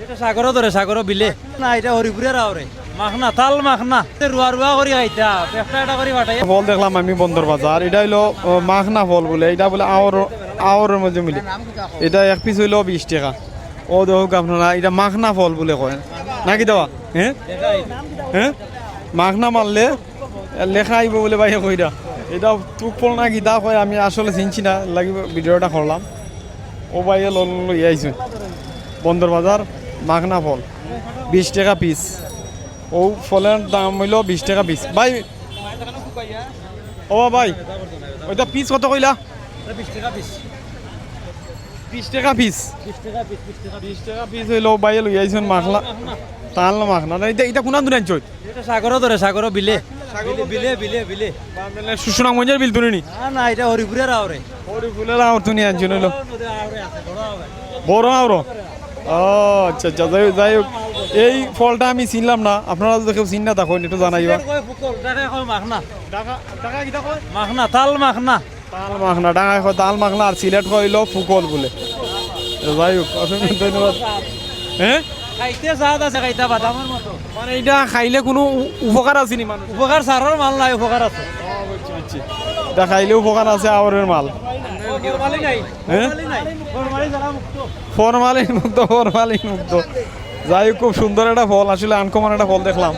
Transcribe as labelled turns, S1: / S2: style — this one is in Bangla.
S1: এটা সাগর ধরে সাগর বিলে না এটা হরিপুরের আওরে মাখনা তাল মাখনা রুয়া রুয়া করি খাইতা একটা একটা করি বাটাই
S2: ফল দেখলাম আমি বন্দর বাজার এটা হইলো মাখনা ফল বলে এটা বলে আওরের মধ্যে মিলে এটা এক পিস হইলো 20 টাকা ও দেখুক আপনারা এটা মাখনা ফল বলে কয় নাকি দেওয়া হ্যাঁ হ্যাঁ মাখনা মারলে লেখা আইব বলে ভাই কইরা এটা টুক ফল না গীতা কয় আমি আসলে চিনছি না লাগিব ভিডিওটা করলাম ও ভাইয়ে লই আইছে বন্দর বাজার মাখনা ফল 20 টাকা পিস ও ফলের দাম হইল 20 টাকা পিস ভাই ও ভাই ওইটা পিস কত কইলা
S1: 20 টাকা পিস
S2: 20 টাকা পিস 20 টাকা পিস হইল ভাই লই আইছেন মাখলা তাল মাখনা এটা এটা কোন দূরে আনছো
S1: এটা সাগর ধরে সাগর বিলে বিলে বিলে বিলে
S2: মানে সুষনা মঞ্জের বিল তুনি নি
S1: না এটা হরিপুরের আওরে
S2: ফুলের আওর তুনি আনছো নইলো বড় আওর ও আচ্ছা আচ্ছা যাই হোক এই ফলটা আমি চিনলাম না আপনারা যদি কেউ চিন না তখন একটু জানাইবা
S1: মাখনা তাল মাখনা
S2: তাল মাখনা ডাঙায় কয় তাল মাখনা আর সিলেট কইল ফুকল বলে যাই হোক অসংখ্য ধন্যবাদ হ্যাঁ
S1: খাইতে স্বাদ আছে খাইতা বাদামের মতো
S2: মানে এটা খাইলে কোনো উপকার আছে নি মানুষ
S1: উপকার সারর মাল নাই উপকার আছে
S2: এটা খাইলে উপকার আছে আওরের মাল হ্যাঁ ফরমালিন মুক্ত যাই হোক খুব সুন্দর একটা ফল আসলে আনকমন একটা ফল দেখলাম